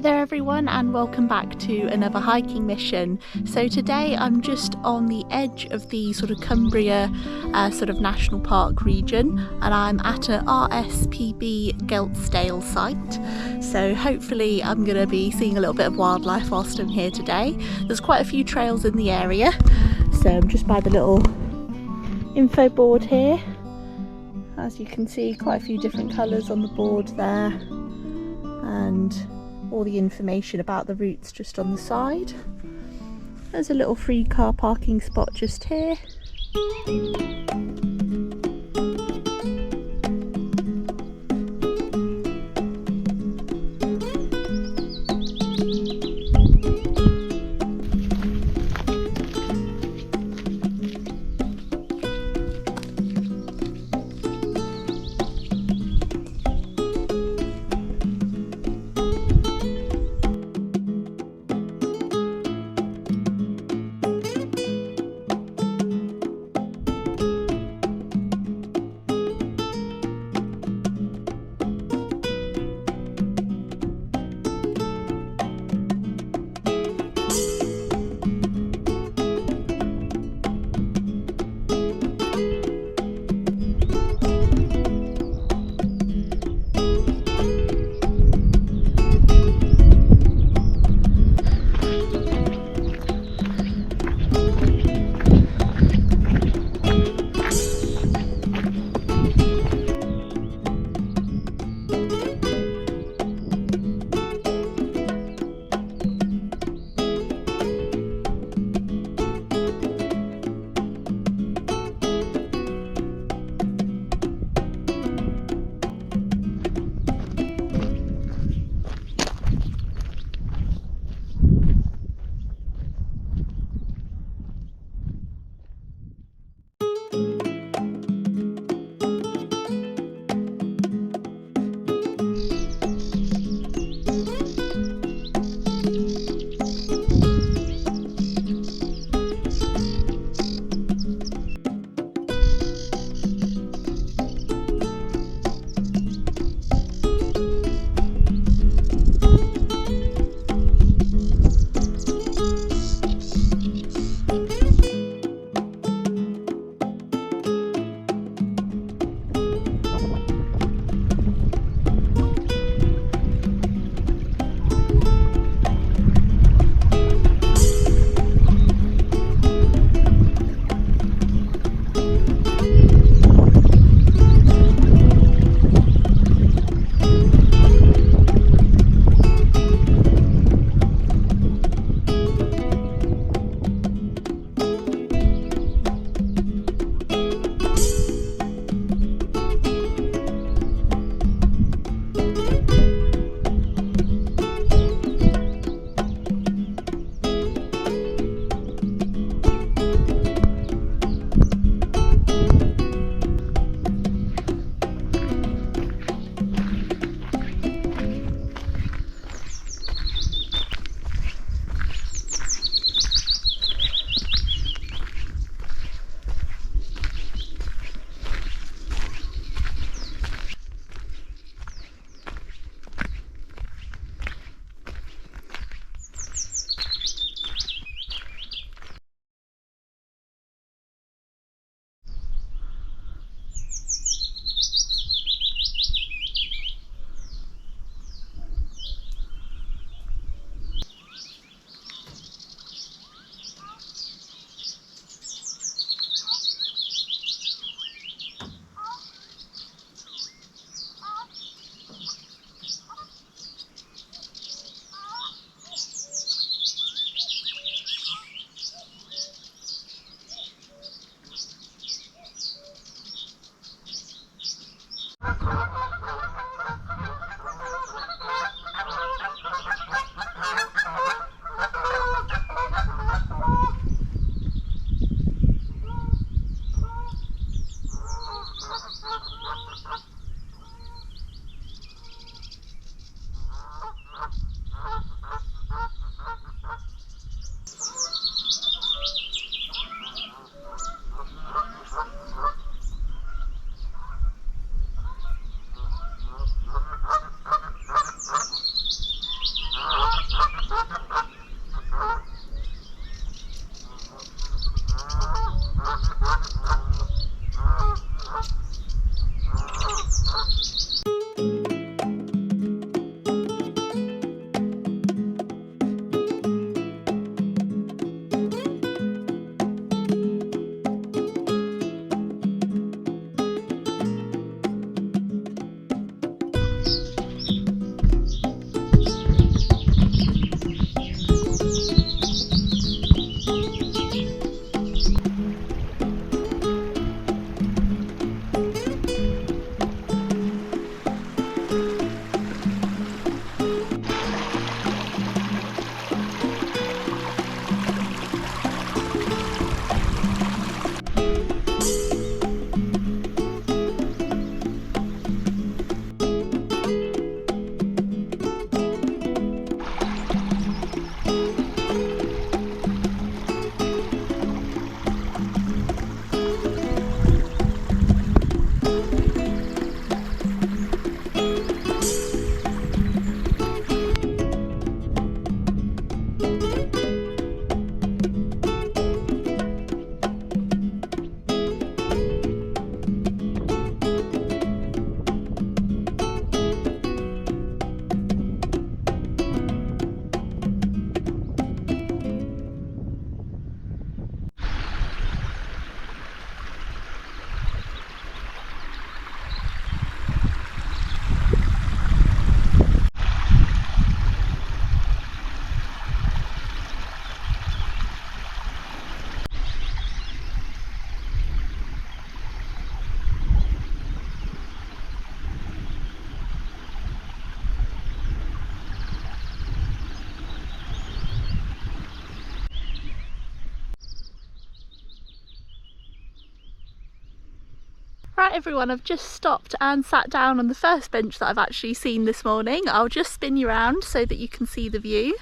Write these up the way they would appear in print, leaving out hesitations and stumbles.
Hi there everyone, and welcome back to another hiking mission. So today I'm just on the edge of the sort of Cumbria national park region, and I'm at a RSPB Geltsdale site. So hopefully I'm going to be seeing a little bit of wildlife whilst I'm here today. There's quite a few trails in the area, so I'm just by the little info board here. As you can see, quite a few different colours on the board there, and all the information about the routes just on the side. There's a little free car parking spot just here. Right everyone, I've just stopped and sat down on the first bench that I've actually seen this morning. I'll just spin you around so that you can see the view.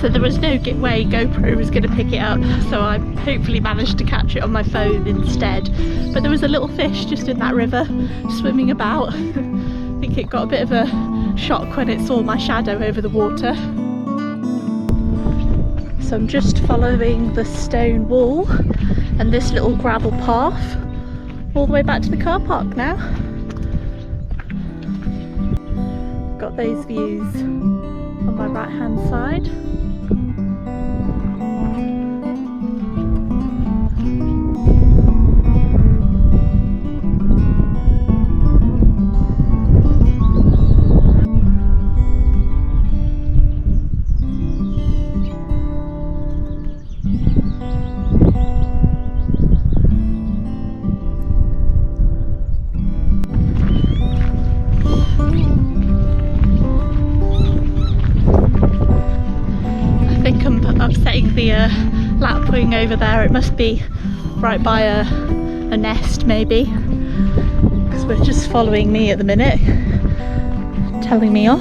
So there was no way GoPro was going to pick it up, so I hopefully managed to catch it on my phone instead. But there was a little fish just in that river swimming about. I think it got a bit of a shock when it saw my shadow over the water. So I'm just following the stone wall and this little gravel path all the way back to the car park now. Got those views on my right hand side. Upsetting the lapwing over there. It must be right by a nest maybe, because we're just following me at the minute, telling me off.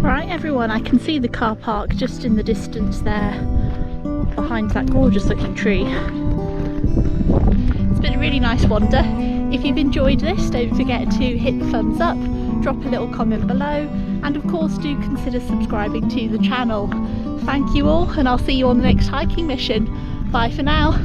Right everyone, I can see the car park just in the distance there, behind that gorgeous looking tree. It's been a really nice wander. If you've enjoyed this, don't forget to hit the thumbs up, drop a little comment below, and of course do consider subscribing to the channel. Thank you all, and I'll see you on the next hiking mission. Bye for now.